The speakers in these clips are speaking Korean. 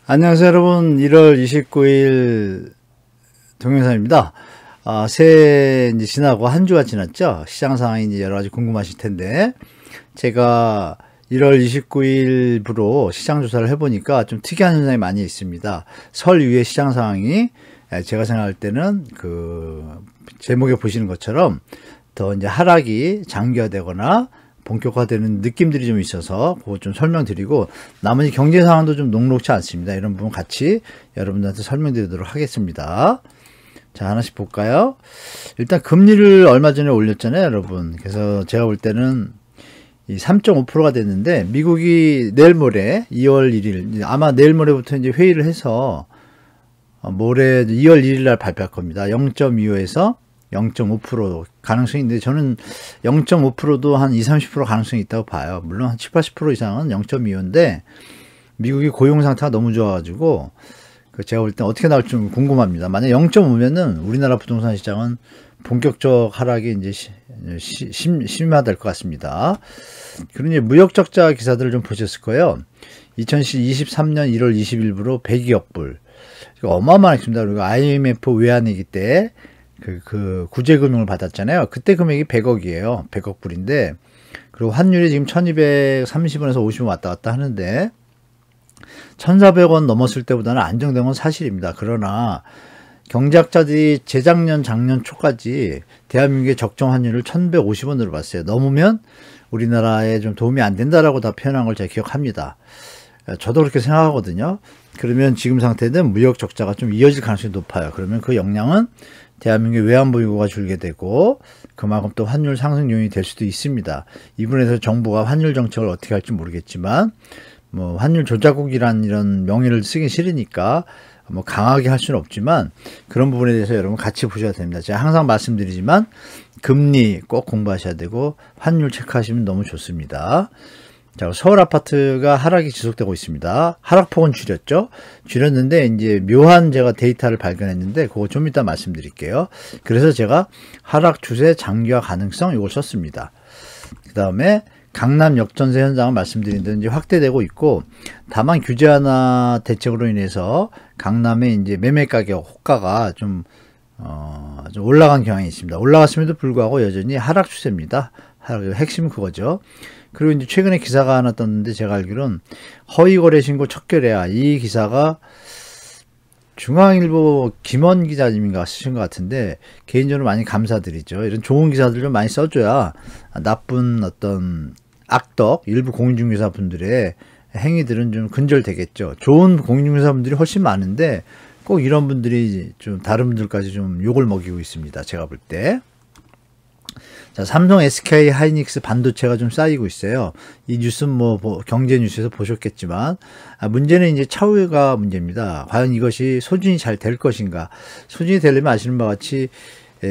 안녕하세요 여러분. 1월 29일 동영상입니다. 새해 이제 지나고 한 주가 지났죠. 시장 상황이 이제 여러 가지 궁금하실 텐데, 제가 1월 29일부로 시장 조사를 해보니까 좀 특이한 현상이 많이 있습니다. 설 이후의 시장 상황이 제가 생각할 때는 그 제목에 보시는 것처럼 더 이제 하락이 장기화되거나 본격화되는 느낌들이 좀 있어서 그거 좀 설명드리고, 나머지 경제 상황도 좀 녹록치 않습니다. 이런 부분 같이 여러분들한테 설명드리도록 하겠습니다. 자, 하나씩 볼까요? 일단 금리를 얼마 전에 올렸잖아요, 여러분. 그래서 제가 볼 때는 이 3.5%가 됐는데, 미국이 내일 모레 2월 1일, 아마 내일 모레부터 이제 회의를 해서 모레 2월 1일 날 발표할 겁니다. 0.25에서 0.5% 가능성이 있는데, 저는 0.5%도 한 20-30% 가능성이 있다고 봐요. 물론 한 70-80% 이상은 0.25인데 미국이 고용 상태가 너무 좋아가지고 제가 볼 때 어떻게 나올지 좀 궁금합니다. 만약 0.5면은 우리나라 부동산 시장은 본격적 하락이 이제 심화될 것 같습니다. 그리고 이제 무역 적자 기사들을 좀 보셨을 거예요. 2023년 1월 20일부로 102억 불. 어마어마했습니다. 그리고 IMF 외환위기 때 그 구제금융을 받았잖아요. 그때 금액이 100억이에요. 100억 불인데, 그리고 환율이 지금 1230원에서 50원 왔다 갔다 하는데 1400원 넘었을 때보다는 안정된 건 사실입니다. 그러나 경제학자들이 재작년 작년 초까지 대한민국의 적정 환율을 1150원으로 봤어요. 넘으면 우리나라에 좀 도움이 안 된다라고 다 표현한 걸 제가 기억합니다. 저도 그렇게 생각하거든요. 그러면 지금 상태는 무역 적자가 좀 이어질 가능성이 높아요. 그러면 그 영향은 대한민국의 외환보유고가 줄게 되고 그만큼 또 환율 상승 요인이 될 수도 있습니다. 이 부분에서 정부가 환율 정책을 어떻게 할지 모르겠지만, 뭐 환율 조작국이란 이런 명예를 쓰기 싫으니까 뭐 강하게 할 수는 없지만, 그런 부분에 대해서 여러분 같이 보셔야 됩니다. 제가 항상 말씀드리지만 금리 꼭 공부하셔야 되고 환율 체크하시면 너무 좋습니다. 자, 서울 아파트가 하락이 지속되고 있습니다. 하락폭은 줄였는데 이제 묘한 제가 데이터를 발견했는데 그거 좀 이따 말씀드릴게요. 그래서 제가 하락 추세 장기화 가능성 이걸 썼습니다. 그 다음에 강남 역전세 현상을 말씀드린 데 이제 확대되고 있고, 다만 규제 완화 대책으로 인해서 강남의 이제 매매 가격 호가가 좀 올라간 경향이 있습니다. 올라갔음에도 불구하고 여전히 하락 추세입니다. 핵심은 그거죠. 그리고 이제 최근에 기사가 하나 떴는데, 제가 알기로는 허위 거래 신고 척결해야, 이 기사가 중앙일보 김원 기자님인가 쓰신 것 같은데, 개인적으로 많이 감사드리죠. 이런 좋은 기사들 좀 많이 써줘야 나쁜 어떤 악덕 일부 공인중개사 분들의 행위들은 좀 근절되겠죠. 좋은 공인중개사 분들이 훨씬 많은데 꼭 이런 분들이 좀 다른 분들까지 좀 욕을 먹이고 있습니다. 제가 볼 때. 자, 삼성, SK 하이닉스 반도체가 좀 쌓이고 있어요. 이 뉴스는 뭐 경제 뉴스에서 보셨겠지만, 문제는 이제 차후가 문제입니다. 과연 이것이 소진이 잘 될 것인가. 소진이 되려면 아시는 바와 같이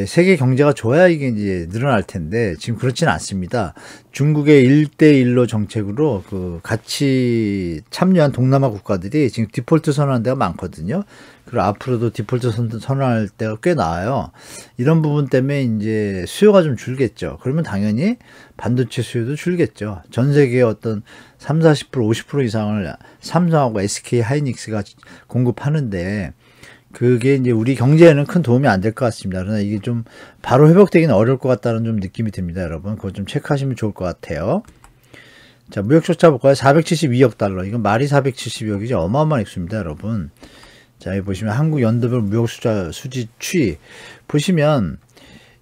세계 경제가 좋아야 이게 이제 늘어날 텐데 지금 그렇지는 않습니다. 중국의 1대1로 정책으로 같이 참여한 동남아 국가들이 지금 디폴트 선언한 데가 많거든요. 그리고 앞으로도 디폴트 선언할 때가 꽤 나와요. 이런 부분 때문에 이제 수요가 좀 줄겠죠. 그러면 당연히 반도체 수요도 줄겠죠. 전 세계의 어떤 30, 40%, 50% 이상을 삼성하고 SK 하이닉스가 공급하는데, 그게 이제 우리 경제에는 큰 도움이 안 될 것 같습니다. 그러나 이게 좀 바로 회복되기는 어려울 것 같다는 좀 느낌이 듭니다, 여러분. 그거 좀 체크하시면 좋을 것 같아요. 자, 무역 숫자 볼까요? 472억 달러. 이건 말이 472억이죠. 어마어마한 액수입니다, 여러분. 자, 여기 보시면 한국 연도별 무역 숫자 수지 추이 보시면,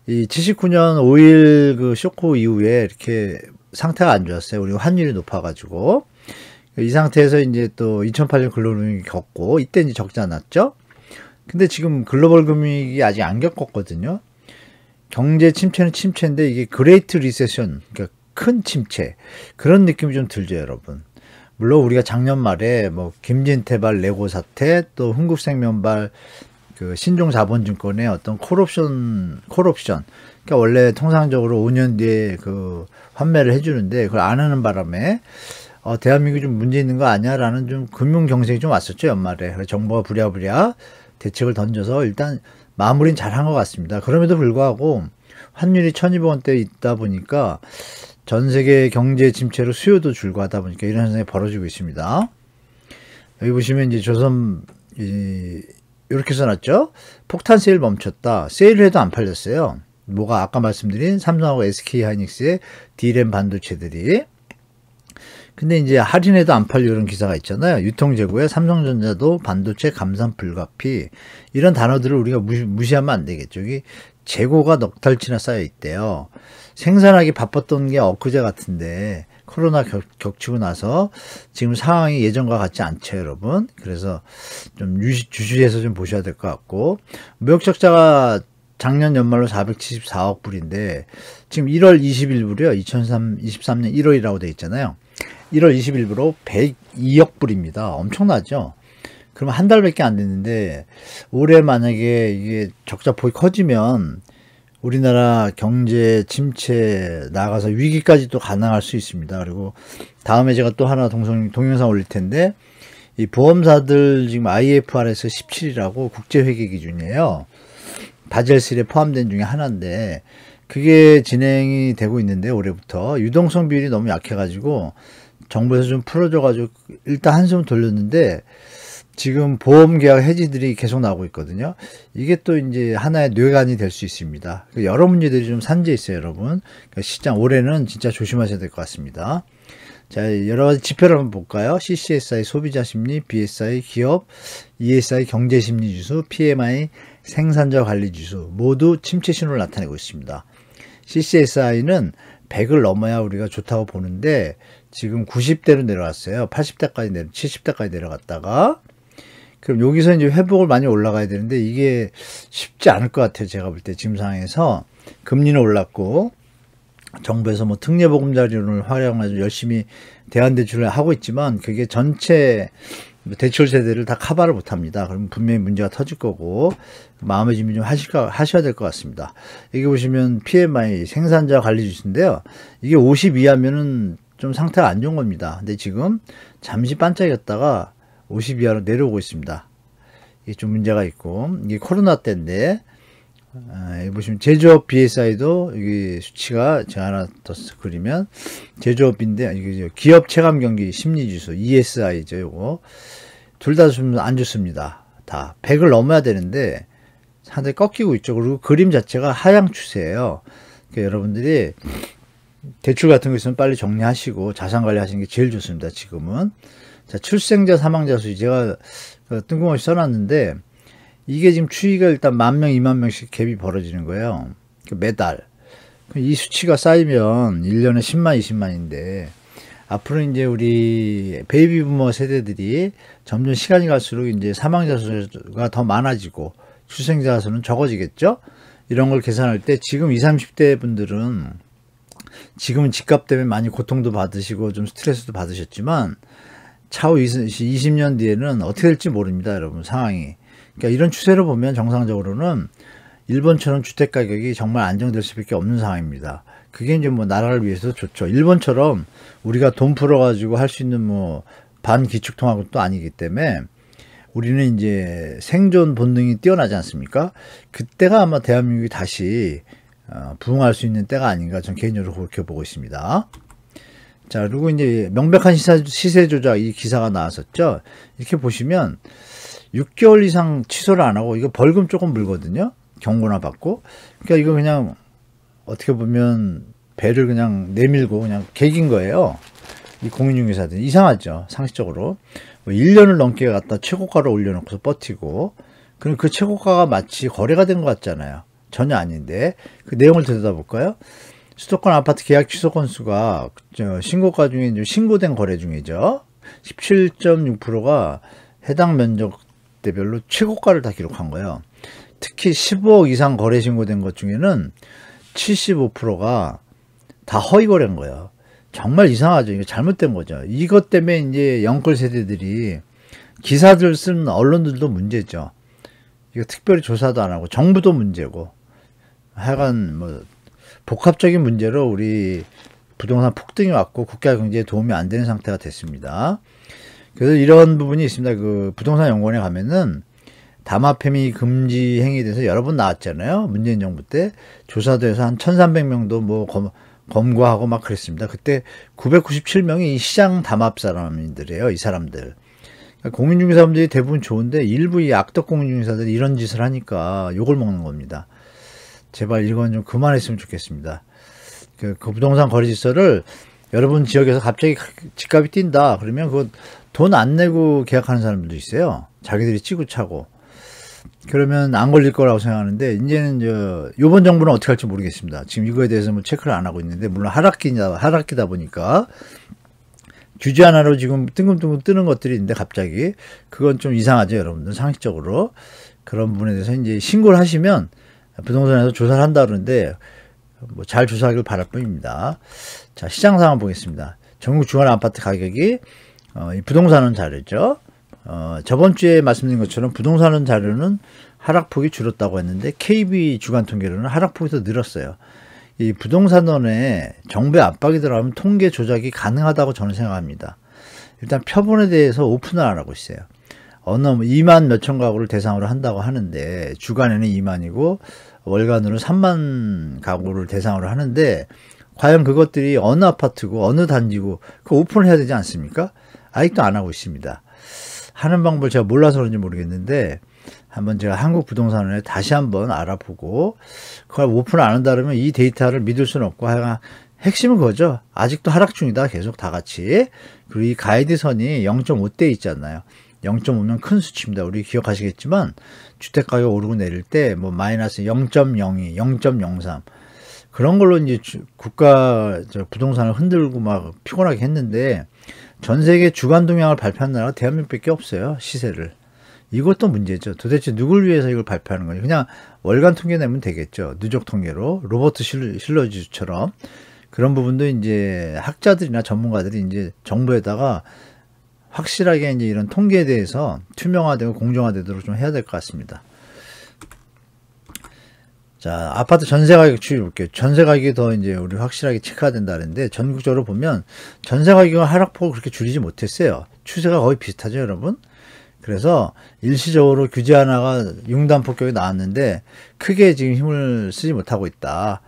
이 79년 5일 그 쇼크 이후에 이렇게 상태가 안 좋았어요. 우리 환율이 높아가지고. 이 상태에서 이제 또 2008년 글로벌 금융위기 겪고, 이때 이제 적자 났죠? 근데 지금 글로벌 금융위기 아직 안 겪었거든요. 경제 침체는 침체인데 이게 그레이트 리세션, 그러니까 큰 침체, 그런 느낌이 좀 들죠, 여러분. 물론 우리가 작년 말에 뭐 김진태발 레고 사태, 또 흥국생명발 그 신종자본증권의 어떤 콜옵션, 그러니까 원래 통상적으로 5년 뒤에 그 환매를 해주는데 그걸 안 하는 바람에 대한민국이 좀 문제 있는 거 아니야라는 좀 금융 경색이 좀 왔었죠, 연말에. 그래서 정부가 부랴부랴 대책을 던져서 일단 마무리는 잘한 것 같습니다. 그럼에도 불구하고 환율이 1200원대에 있다 보니까 전 세계 경제 침체로 수요도 줄고 하다 보니까 이런 현상이 벌어지고 있습니다. 여기 보시면 이제 이렇게 써놨죠. 폭탄 세일 멈췄다. 세일을 해도 안 팔렸어요. 뭐가 아까 말씀드린 삼성하고 SK하이닉스의 D램 반도체들이. 근데 이제 할인해도 안 팔려 이런 기사가 있잖아요. 유통재고에 삼성전자도 반도체 감산 불가피, 이런 단어들을 우리가 무시하면 안 되겠죠. 여기 재고가 넉 달치나 쌓여 있대요. 생산하기 바빴던 게 엊그제 같은데 코로나 겹치고 나서 지금 상황이 예전과 같지 않죠, 여러분. 그래서 좀 주시해서 좀 보셔야 될 것 같고, 무역 적자가 작년 연말로 474억 불인데 지금 1월 20일부로요. 2023년 1월이라고 돼 있잖아요. 1월 20일부로 102억 불입니다. 엄청나죠? 그러면 한 달밖에 안 됐는데 올해 만약에 이게 적자 폭이 커지면 우리나라 경제 침체 나가서 위기까지도 가능할 수 있습니다. 그리고 다음에 제가 또 하나 동영상 올릴 텐데, 이 보험사들 지금 IFRS 17이라고 국제회계 기준이에요. 바젤3에 포함된 중에 하나인데 그게 진행이 되고 있는데 올해부터 유동성 비율이 너무 약해가지고 정부에서 좀 풀어줘가지고 일단 한숨 돌렸는데 지금 보험 계약 해지들이 계속 나오고 있거든요. 이게 또 이제 하나의 뇌관이 될 수 있습니다. 여러 문제들이 좀 산재 있어요, 여러분. 그러니까 시장 올해는 진짜 조심하셔야 될 것 같습니다. 자, 여러 가지 지표를 한번 볼까요? CCSI 소비자 심리, BSI 기업, ESI 경제 심리 지수, PMI 생산자 관리 지수 모두 침체 신호를 나타내고 있습니다. CCSI는 100을 넘어야 우리가 좋다고 보는데 지금 90대로 내려왔어요. 80대까지 70대까지 내려갔다가, 그럼 여기서 이제 회복을 많이 올라가야 되는데 이게 쉽지 않을 것 같아요. 제가 볼 때 지금 상황에서 금리는 올랐고 정부에서 뭐 특례보금자리론을 활용해서 열심히 대안대출을 하고 있지만 그게 전체 대출 세대를 다 커버를 못합니다. 그러면 분명히 문제가 터질 거고 마음의 준비 좀 하셔야 될 것 같습니다. 여기 보시면 PMI 생산자 관리 지수인데요. 이게 50 이하면은 좀 상태가 안 좋은 겁니다. 근데 지금 잠시 반짝였다가 50 이하로 내려오고 있습니다. 이게 좀 문제가 있고, 이게 코로나 때인데, 여기 보시면 제조업 BSI도 여기 수치가 제가 하나 더 그리면 제조업인데 이게 기업 체감 경기 심리 지수 ESI죠. 요거 둘 다 좀 안 좋습니다. 다 100을 넘어야 되는데 상당히 꺾이고 있죠. 그리고 그림 자체가 하향 추세예요. 그러니까 여러분들이 대출 같은 거 있으면 빨리 정리하시고 자산 관리하시는 게 제일 좋습니다. 지금은. 자, 출생자 사망자 수 제가 뜬금없이 써놨는데 이게 지금 추이가 일단 10,000명, 20,000명씩 갭이 벌어지는 거예요. 매달. 이 수치가 쌓이면 1년에 10만, 20만인데 앞으로 이제 우리 베이비 부머 세대들이 점점 시간이 갈수록 이제 사망자 수가 더 많아지고 출생자 수는 적어지겠죠? 이런 걸 계산할 때 지금 20, 30대 분들은 지금은 집값 때문에 많이 고통도 받으시고 좀 스트레스도 받으셨지만 차후 20년 뒤에는 어떻게 될지 모릅니다, 여러분, 상황이. 그러니까 이런 추세를 보면 정상적으로는 일본처럼 주택 가격이 정말 안정될 수밖에 없는 상황입니다. 그게 이제 뭐 나라를 위해서 좋죠. 일본처럼 우리가 돈 풀어가지고 할 수 있는 뭐 반기축통화국도 아니기 때문에 우리는 이제 생존 본능이 뛰어나지 않습니까? 그때가 아마 대한민국이 다시 부흥할 수 있는 때가 아닌가 전 개인적으로 그렇게 보고 있습니다. 자, 그리고 이제 명백한 시세 조작 이 기사가 나왔었죠. 이렇게 보시면 6개월 이상 취소를 안 하고 이거 벌금 조금 물거든요. 경고나 받고. 그러니까 이거 그냥 어떻게 보면 배를 그냥 내밀고 그냥 개긴 거예요. 이 공인중개사들 이상하죠. 상식적으로. 뭐 1년을 넘게 갖다 최고가를 올려놓고서 버티고, 그럼 그 최고가가 마치 거래가 된 것 같잖아요. 전혀 아닌데 그 내용을 들여다볼까요? 수도권 아파트 계약 취소 건수가 신고가 중에 이제 신고된 거래 중이죠. 17.6%가 해당 면적대별로 최고가를 다 기록한 거예요. 특히 15억 이상 거래 신고된 것 중에는 75%가 다 허위 거래인 거예요. 정말 이상하죠. 이거 잘못된 거죠. 이것 때문에 이제 영끌 세대들이 기사들 쓴 언론들도 문제죠. 이거 특별히 조사도 안 하고 정부도 문제고 하여간 뭐 복합적인 문제로 우리 부동산 폭등이 왔고 국가 경제에 도움이 안 되는 상태가 됐습니다. 그래서 이런 부분이 있습니다. 그 부동산 연구원에 가면은 담합행위 금지 행위에 대해서 여러 번 나왔잖아요. 문재인 정부 때 조사도 해서 한 1,300명도 뭐 검거하고 막 그랬습니다. 그때 997명이 시장 담합 사람들이에요. 이 사람들. 공인중개사분들이 대부분 좋은데 일부 이 악덕 공인중개사들이 이런 짓을 하니까 욕을 먹는 겁니다. 제발 이건 좀 그만했으면 좋겠습니다. 그 부동산 거래질서를 여러분 지역에서 갑자기 집값이 뛴다 그러면 그거 돈 안 내고 계약하는 사람들도 있어요. 자기들이 치고 차고. 그러면 안 걸릴 거라고 생각하는데 이제는 요번 정부는 어떻게 할지 모르겠습니다. 지금 이거에 대해서 뭐 체크를 안 하고 있는데 물론 하락기다 보니까 규제 하나로 지금 뜬금뜬금 뜨는 것들이 있는데 갑자기 그건 좀 이상하죠, 여러분들 상식적으로. 그런 부분에 대해서 이제 신고를 하시면 부동산에서 조사를 한다 그러는데 뭐 잘 조사하길 바랄 뿐입니다. 자, 시장 상황 보겠습니다. 전국 중간 아파트 가격이 이 부동산은 자료죠. 저번 주에 말씀드린 것처럼 부동산은 자료는 하락폭이 줄었다고 했는데 KB 주간 통계로는 하락폭이 더 늘었어요. 이 부동산원에 정부의 압박이 들어가면 통계 조작이 가능하다고 저는 생각합니다. 일단 표본에 대해서 오픈을 안 하고 있어요. 어느 2만 몇천 가구를 대상으로 한다고 하는데 주간에는 2만이고 월간으로 3만 가구를 대상으로 하는데 과연 그것들이 어느 아파트고 어느 단지고 그 오픈을 해야 되지 않습니까? 아직도 안 하고 있습니다. 하는 방법을 제가 몰라서 그런지 모르겠는데 한번 제가 한국부동산원에 다시 한번 알아보고 그걸 오픈을 안 한다 그러면 이 데이터를 믿을 수는 없고 하여간 핵심은 그거죠. 아직도 하락 중이다. 계속 다 같이. 그리고 이 가이드선이 0.5대 있지 않나요? 0.5면 큰 수치입니다. 우리 기억하시겠지만 주택가격 오르고 내릴 때 뭐 마이너스 0.02, 0.03 그런 걸로 이제 국가 부동산을 흔들고 막 피곤하게 했는데 전 세계 주간 동향을 발표한 나라가 대한민국밖에 없어요. 시세를. 이것도 문제죠. 도대체 누굴 위해서 이걸 발표하는 거지? 그냥 월간 통계 내면 되겠죠. 누적 통계로. 로버트 실러지처럼. 그런 부분도 이제 학자들이나 전문가들이 이제 정부에다가 확실하게 이제 이런 통계에 대해서 투명화되고 공정화되도록 좀 해야 될 것 같습니다. 자, 아파트 전세 가격 추이 볼게요. 전세 가격이 더 이제 우리 확실하게 체크가 된다는데 전국적으로 보면 전세 가격은 하락폭을 그렇게 줄이지 못했어요. 추세가 거의 비슷하죠, 여러분? 그래서 일시적으로 규제 하나가 융단 폭격이 나왔는데 크게 지금 힘을 쓰지 못하고 있다.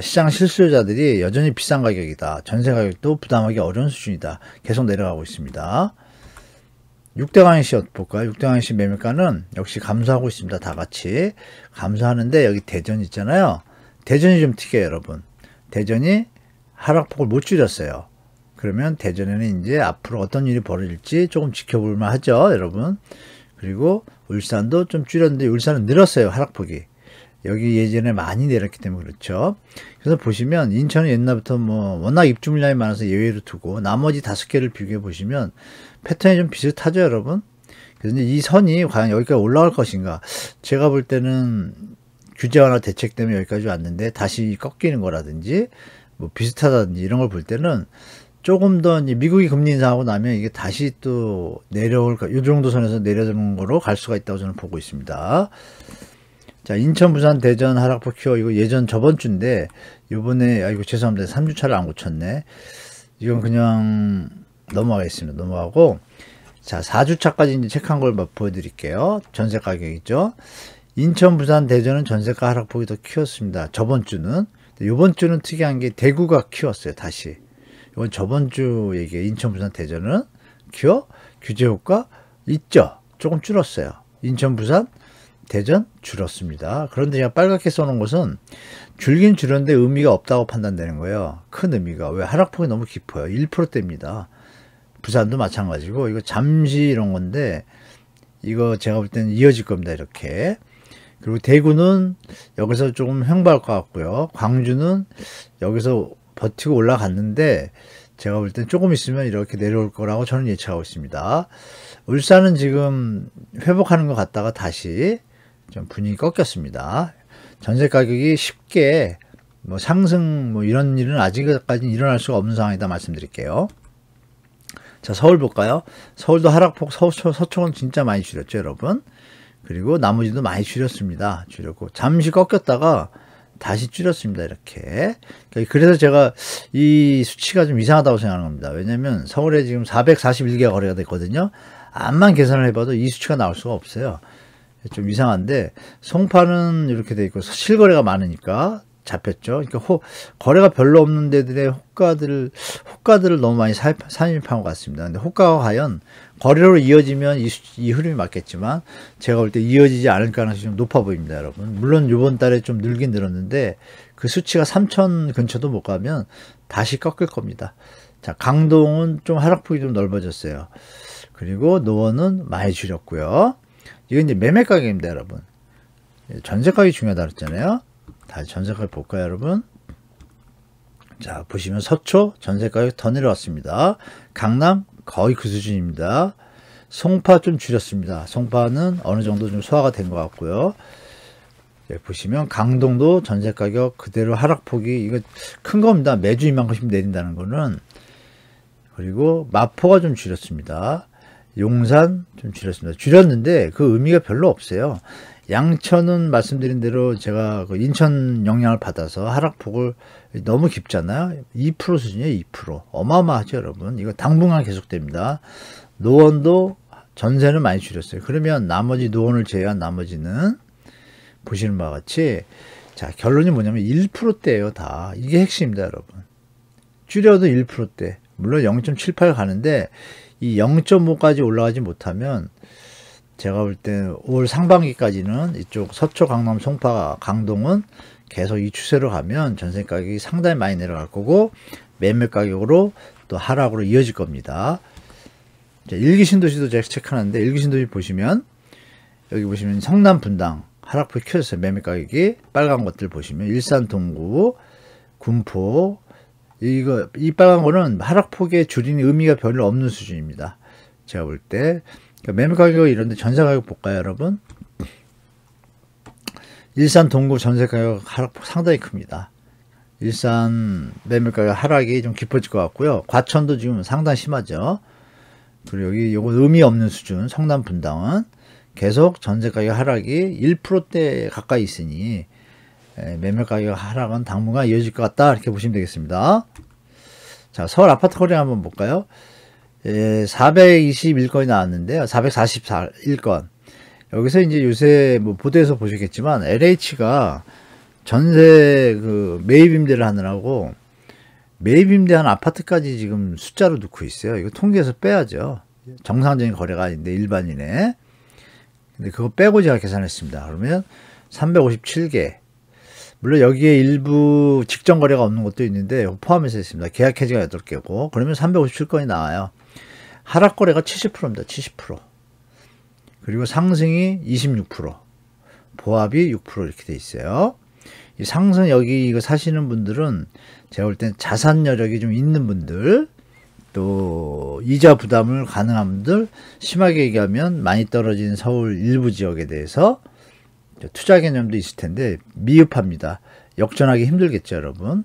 시장 실수요자들이 여전히 비싼 가격이다. 전세 가격도 부담하기 어려운 수준이다. 계속 내려가고 있습니다. 6대 강의시 볼까요? 6대 강의시 매매가는 역시 감소하고 있습니다. 다 같이 감소하는데 여기 대전 있잖아요. 대전이 좀 특이해요, 여러분. 대전이 하락폭을 못 줄였어요. 그러면 대전에는 이제 앞으로 어떤 일이 벌어질지 조금 지켜볼만 하죠, 여러분. 그리고 울산도 좀 줄였는데 울산은 늘었어요, 하락폭이. 여기 예전에 많이 내렸기 때문에 그렇죠. 그래서 보시면 인천은 옛날부터 뭐 워낙 입주 물량이 많아서 예외로 두고 나머지 5개를 비교해 보시면 패턴이 좀 비슷하죠, 여러분. 그래서 이제 이 선이 과연 여기까지 올라갈 것인가? 제가 볼 때는 규제 완화 대책 때문에 여기까지 왔는데 다시 꺾이는 거라든지 뭐 비슷하다든지 이런 걸 볼 때는 조금 더 이제 미국이 금리 인상하고 나면 이게 다시 또 내려올 이 정도 선에서 내려드는 거로 갈 수가 있다고 저는 보고 있습니다. 자, 인천, 부산, 대전 하락폭 키워 이거 예전 저번 주인데 요번에 아이고 죄송합니다. 3주차를 안 고쳤네. 이건 그냥 넘어가겠습니다. 넘어가고 자, 4주차까지 이제 체크한 걸 보여드릴게요. 전세 가격이죠. 인천, 부산, 대전은 전세가 하락폭이 더 키웠습니다. 저번 주는. 요번 주는 특이한 게 대구가 키웠어요. 다시. 이건 저번 주 얘기예요. 인천, 부산, 대전은 규제 효과 있죠. 조금 줄었어요. 인천, 부산, 대전 줄었습니다. 그런데 제가 빨갛게 써놓은 것은 줄긴 줄었는데 의미가 없다고 판단되는 거예요. 큰 의미가. 왜? 하락폭이 너무 깊어요. 1%대입니다. 부산도 마찬가지고 이거 잠시 이런 건데 이거 제가 볼 때는 이어질 겁니다. 이렇게. 그리고 대구는 여기서 조금 횡보할 것 같고요. 광주는 여기서 버티고 올라갔는데 제가 볼 땐 조금 있으면 이렇게 내려올 거라고 저는 예측하고 있습니다. 울산은 지금 회복하는 것 같다가 다시 좀 분위기 꺾였습니다. 전세 가격이 쉽게 뭐 상승 뭐 이런 일은 아직까지는 일어날 수가 없는 상황이다 말씀드릴게요. 자, 서울 볼까요? 서울도 하락폭 서초는 진짜 많이 줄였죠, 여러분. 그리고 나머지도 많이 줄였습니다. 줄였고 잠시 꺾였다가 다시 줄였습니다. 이렇게. 그래서 제가 이 수치가 좀 이상하다고 생각하는 겁니다. 왜냐면 서울에 지금 441개가 거래가 됐거든요. 암만 계산을 해봐도 이 수치가 나올 수가 없어요. 좀 이상한데 송파는 이렇게 돼 있고 실거래가 많으니까 잡혔죠. 그러니까 거래가 별로 없는 데들의 호가들을 너무 많이 산입한 것 같습니다. 근데 호가가 과연 거래로 이어지면 이 흐름이 맞겠지만 제가 볼 때 이어지지 않을 가능성이 좀 높아 보입니다, 여러분. 물론 이번 달에 좀 늘긴 늘었는데 그 수치가 3천 근처도 못 가면 다시 꺾일 겁니다. 자, 강동은 좀 하락폭이 좀 넓어졌어요. 그리고 노원은 많이 줄였고요. 이건 이제 매매 가격입니다, 여러분. 전세 가격이 중요하다 그랬잖아요. 다시 전세 가격 볼까요, 여러분? 자, 보시면 서초 전세 가격 더 내려왔습니다. 강남 거의 그 수준입니다. 송파 좀 줄였습니다. 송파는 어느 정도 좀 소화가 된 것 같고요. 보시면 강동도 전세 가격 그대로 하락폭이 이거 큰 겁니다. 매주 이만큼씩 내린다는 거는. 그리고 마포가 좀 줄였습니다. 용산 좀 줄였습니다. 줄였는데 그 의미가 별로 없어요. 양천은 말씀드린 대로 제가 그 인천 영향을 받아서 하락폭을 너무 깊잖아요. 2% 수준이에요. 2%. 어마어마하죠, 여러분. 이거 당분간 계속됩니다. 노원도 전세는 많이 줄였어요. 그러면 나머지 노원을 제외한 나머지는 보시는 바와 같이, 자, 결론이 뭐냐면 1%대예요, 다. 이게 핵심입니다, 여러분. 줄여도 1%대. 물론 0.78 가는데 이 0.5까지 올라가지 못하면 제가 볼 때 올 상반기까지는 이쪽 서초, 강남, 송파, 강동은 계속 이 추세로 가면 전세 가격이 상당히 많이 내려갈 거고 매매 가격으로 또 하락으로 이어질 겁니다. 자, 일기신도시도 제가 체크하는데 일기신도시 보시면 여기 보시면 성남 분당 하락폭이 켜졌어요. 매매 가격이 빨간 것들 보시면 일산 동구, 군포 이 빨간 거는 하락폭에 줄이는 의미가 별로 없는 수준입니다. 제가 볼 때 그러니까 매매 가격이 이런데 전세 가격 볼까요, 여러분? 일산 동구 전세 가격 하락폭 상당히 큽니다. 일산 매매 가격 하락이 좀 깊어질 것 같고요. 과천도 지금 상당히 심하죠. 그리고 여기 요거 의미 없는 수준 성남 분당은 계속 전세 가격 하락이 1%대 가까이 있으니 매매 가격 하락은 당분간 이어질 것 같다 이렇게 보시면 되겠습니다. 자, 서울 아파트 거래 한번 볼까요? 421건이 나왔는데요. 441건. 여기서 이제 요새 뭐 보도에서 보시겠지만 LH가 전세 그 매입 임대를 하느라고 매입 임대한 아파트까지 지금 숫자로 넣고 있어요. 이거 통계에서 빼야죠. 정상적인 거래가 아닌데 일반인의. 근데 그거 빼고 제가 계산했습니다. 그러면 357개. 물론 여기에 일부 직전 거래가 없는 것도 있는데 포함해서 했습니다. 계약 해지가 8개고 그러면 357건이 나와요. 하락 거래가 70%입니다. 70%. 그리고 상승이 26%. 보합이 6% 이렇게 돼 있어요. 이 상승 여기 이거 사시는 분들은 제가 볼 땐 자산 여력이 좀 있는 분들 또 이자 부담을 가능한 분들 심하게 얘기하면 많이 떨어진 서울 일부 지역에 대해서 투자 개념도 있을 텐데 미흡합니다. 역전하기 힘들겠죠, 여러분.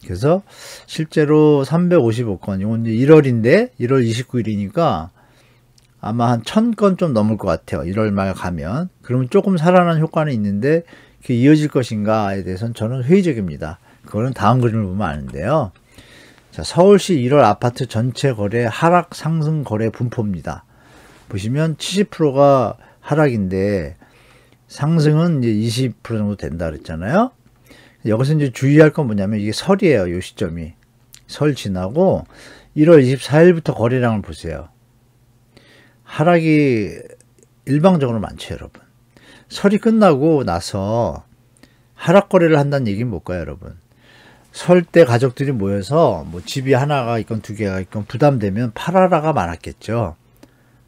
그래서 실제로 355건, 이건 이제 1월인데 1월 29일이니까 아마 한 1000건 좀 넘을 것 같아요. 1월 말 가면. 그러면 조금 살아난 효과는 있는데 그게 이어질 것인가에 대해서는 저는 회의적입니다. 그거는 다음 그림을 보면 아는데요. 자, 서울시 1월 아파트 전체 거래 하락 상승 거래 분포입니다. 보시면 70%가 하락인데 상승은 이제 20% 정도 된다 그랬잖아요. 여기서 이제 주의할 건 뭐냐면 이게 설이에요. 요 시점이. 설 지나고 1월 24일부터 거래량을 보세요. 하락이 일방적으로 많죠, 여러분. 설이 끝나고 나서 하락 거래를 한다는 얘기는 뭘까요, 여러분? 설 때 가족들이 모여서 뭐 집이 하나가 있건 두 개가 있건 부담되면 팔아라가 많았겠죠.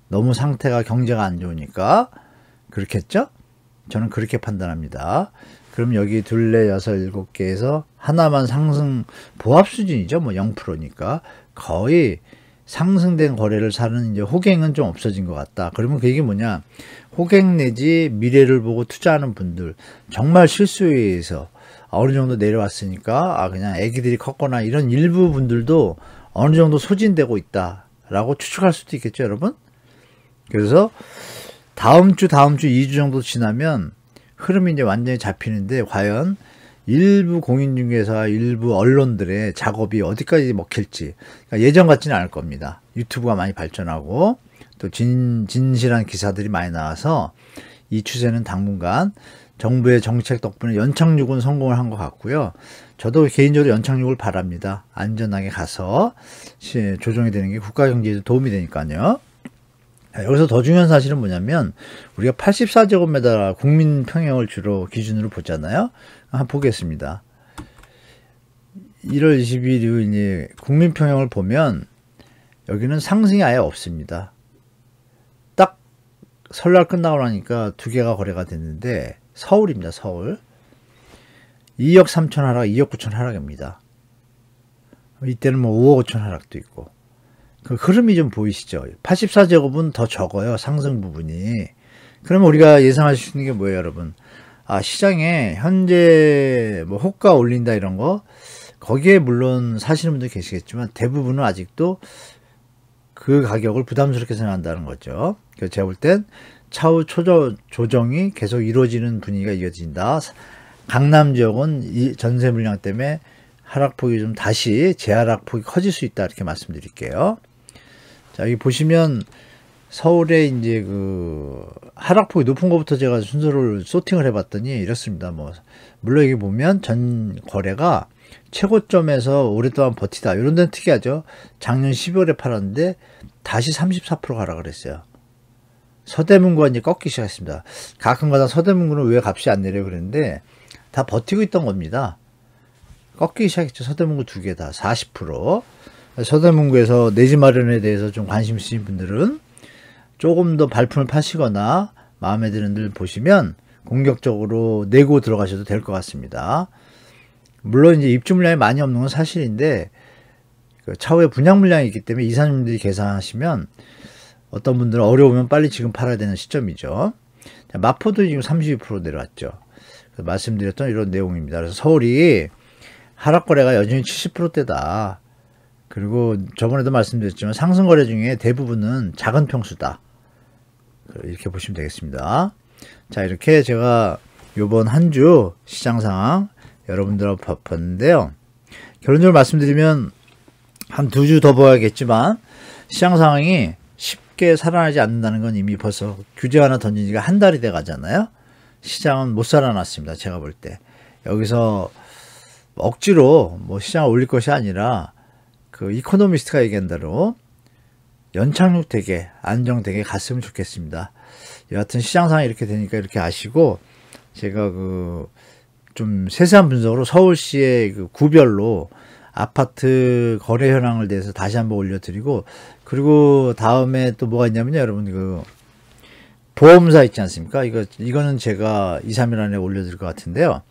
너무 상태가 경제가 안 좋으니까 그렇겠죠? 저는 그렇게 판단합니다. 그럼 여기 둘레, 여섯, 일곱 개에서 하나만 상승 보합 수준이죠. 뭐 0%니까 거의 상승된 거래를 사는 이제 호갱은 좀 없어진 것 같다. 그러면 그 얘기 뭐냐? 호갱 내지 미래를 보고 투자하는 분들 정말 실수에 의해서 어느 정도 내려왔으니까 그냥 애기들이 컸거나 이런 일부 분들도 어느 정도 소진되고 있다라고 추측할 수도 있겠죠, 여러분? 그래서 다음 주 2주 정도 지나면 흐름이 이제 완전히 잡히는데 과연 일부 공인중개사, 일부 언론들의 작업이 어디까지 먹힐지 그러니까 예전 같지는 않을 겁니다. 유튜브가 많이 발전하고 또 진실한 기사들이 많이 나와서 이 추세는 당분간 정부의 정책 덕분에 연착륙은 성공을 한 것 같고요. 저도 개인적으로 연착륙을 바랍니다. 안전하게 가서 조정이 되는 게 국가 경제에도 도움이 되니까요. 여기서 더 중요한 사실은 뭐냐면 우리가 84제곱미터 국민평형을 주로 기준으로 보잖아요. 한번 보겠습니다. 1월 20일 이후 이제 국민평형을 보면 여기는 상승이 아예 없습니다. 딱 설날 끝나고 나니까 두 개가 거래가 됐는데 서울입니다. 서울 2억 3천 하락, 2억 9천 하락입니다. 이때는 뭐 5억 5천 하락도 있고 그 흐름이 좀 보이시죠? 84제곱은 더 적어요. 상승 부분이. 그러면 우리가 예상할 수 있는 게 뭐예요, 여러분? 아, 시장에 현재 뭐 호가 올린다 이런 거 거기에 물론 사시는 분들 계시겠지만 대부분은 아직도 그 가격을 부담스럽게 생각한다는 거죠. 그래서 제가 볼 땐 차후 조정이 계속 이루어지는 분위기가 이어진다. 강남 지역은 전세 물량 때문에 하락폭이 좀 다시 재하락폭이 커질 수 있다 이렇게 말씀드릴게요. 자, 여기 보시면 서울에 이제 그 하락폭이 높은 것부터 제가 순서를 소팅을 해봤더니 이렇습니다. 뭐 물론 여기 보면 전 거래가 최고점에서 오랫동안 버티다 이런 데는 특이하죠. 작년 12월에 팔았는데 다시 34% 하락을 했어요. 서대문구가 이제 꺾기 시작했습니다. 가끔가다 서대문구는 왜 값이 안 내려요 그랬는데 다 버티고 있던 겁니다. 꺾이기 시작했죠. 서대문구 두 개 다 40%. 서대문구에서 내 집 마련에 대해서 좀 관심 있으신 분들은 조금 더 발품을 파시거나 마음에 드는 들 보시면 공격적으로 내고 들어가셔도 될 것 같습니다. 물론 이제 입주 물량이 많이 없는 건 사실인데 그 차후에 분양 물량이 있기 때문에 이사님들이 계산하시면 어떤 분들은 어려우면 빨리 지금 팔아야 되는 시점이죠. 자, 마포도 지금 32% 내려왔죠. 말씀드렸던 이런 내용입니다. 그래서 서울이 하락거래가 여전히 70%대다. 그리고 저번에도 말씀드렸지만 상승거래 중에 대부분은 작은 평수다. 이렇게 보시면 되겠습니다. 자, 이렇게 제가 요번 한 주 시장 상황 여러분들하고 봤는데요. 결론적으로 말씀드리면 한 두 주 더 봐야겠지만 시장 상황이 쉽게 살아나지 않는다는 건 이미 벌써 규제 하나 던진 지가 한 달이 돼 가잖아요. 시장은 못 살아났습니다. 제가 볼 때. 여기서 억지로 뭐 시장을 올릴 것이 아니라 그 이코노미스트가 얘기한 대로 연착륙 되게 안정되게 갔으면 좋겠습니다. 여하튼 시장 상황이 이렇게 되니까 이렇게 아시고 제가 그 좀 세세한 분석으로 서울시의 그 구별로 아파트 거래 현황을 대해서 다시 한번 올려드리고 그리고 다음에 또 뭐가 있냐면요. 여러분 그 보험사 있지 않습니까? 이거는 제가 2, 3일 안에 올려드릴 것 같은데요.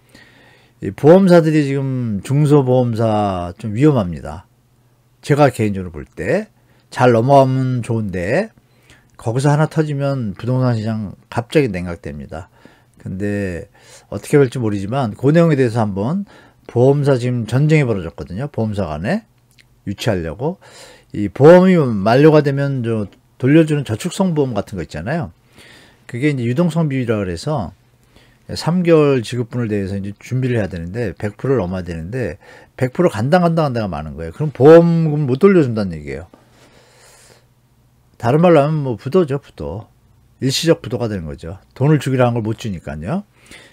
이 보험사들이 지금 중소보험사 좀 위험합니다. 제가 개인적으로 볼 때 잘 넘어가면 좋은데 거기서 하나 터지면 부동산 시장 갑자기 냉각됩니다. 근데 어떻게 될지 모르지만 그 내용에 대해서 한번 보험사 지금 전쟁이 벌어졌거든요. 보험사 간에 유치하려고. 이 보험이 만료가 되면 저 돌려주는 저축성 보험 같은 거 있잖아요. 그게 이제 유동성 비율이라 그래서 3개월 지급분을 대해서 이제 준비를 해야 되는데 100%를 넘어야 되는데 100% 간당한 데가 많은 거예요. 그럼 보험금 못 돌려준다는 얘기예요. 다른 말로 하면 뭐 부도죠, 부도. 일시적 부도가 되는 거죠. 돈을 주기로 한 걸 못 주니까요.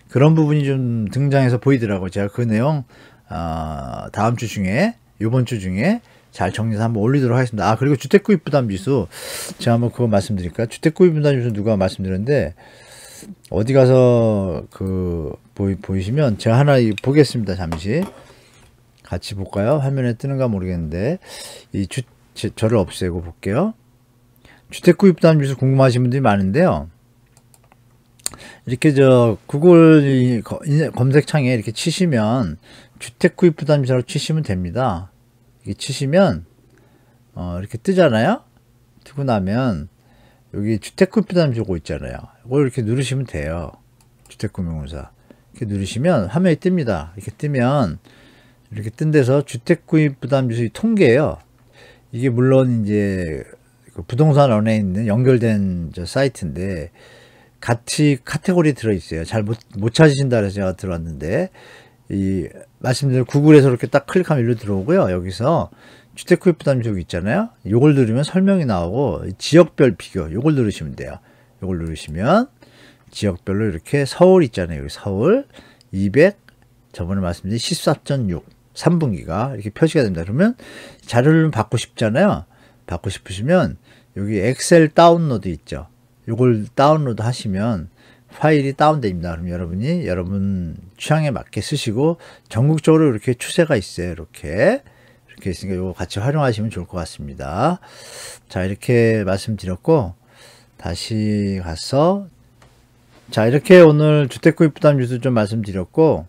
그런 부분이 좀 등장해서 보이더라고요. 제가 그 내용 다음 주 중에 이번 주 중에 잘 정리해서 한번 올리도록 하겠습니다. 아, 그리고 주택구입부담지수 제가 한번 그거 말씀드릴까요? 주택구입부담지수 누가 말씀드렸는데 어디 가서 그 보이시면 제가 하나 보겠습니다. 잠시 같이 볼까요? 화면에 뜨는가 모르겠는데 저를 없애고 볼게요. 주택구입부담지수 궁금하신 분들이 많은데요. 이렇게 저 구글 검색창에 이렇게 치시면 주택구입부담지수로 치시면 됩니다. 이렇게 치시면 이렇게 뜨잖아요. 뜨고 나면 여기 주택구입부담지수 있잖아요. 이걸 이렇게 누르시면 돼요. 주택금융공사 이렇게 누르시면 화면이 뜹니다. 이렇게 뜨면 이렇게 뜬 데서 주택구입부담지수 통계예요. 이게 물론 이제 그 부동산 원에 있는 연결된 저 사이트인데 같이 카테고리 들어있어요. 잘 못 찾으신다 그래서 제가 들어왔는데 이 말씀드린 구글에서 이렇게 딱 클릭하면 일로 들어오고요. 여기서 주택구입부담지수 있잖아요. 요걸 누르면 설명이 나오고 지역별 비교 요걸 누르시면 돼요. 요걸 누르시면 지역별로 이렇게 서울 있잖아요. 여기 서울 200 저번에 말씀드린 14.6 3분기가 이렇게 표시가 됩니다. 그러면 자료를 받고 싶잖아요. 받고 싶으시면 여기 엑셀 다운로드 있죠. 요걸 다운로드 하시면 파일이 다운됩니다. 그럼 여러분이 여러분 취향에 맞게 쓰시고 전국적으로 이렇게 추세가 있어요. 이렇게 있으니까 요거 같이 활용하시면 좋을 것 같습니다. 자, 이렇게 말씀드렸고 다시 가서 자, 이렇게 오늘 주택구입 부담 뉴스 좀 말씀드렸고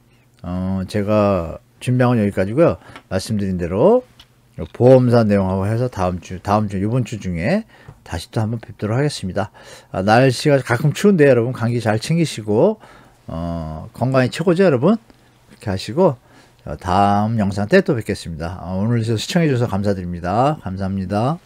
제가 준비한 건 여기까지고요. 말씀드린 대로 보험사 내용하고 해서 이번 주 중에 다시 또 한번 뵙도록 하겠습니다. 날씨가 가끔 추운데 여러분 감기 잘 챙기시고 건강이 최고죠 여러분. 그렇게 하시고 다음 영상 때 또 뵙겠습니다. 오늘 시청해 주셔서 감사드립니다. 감사합니다.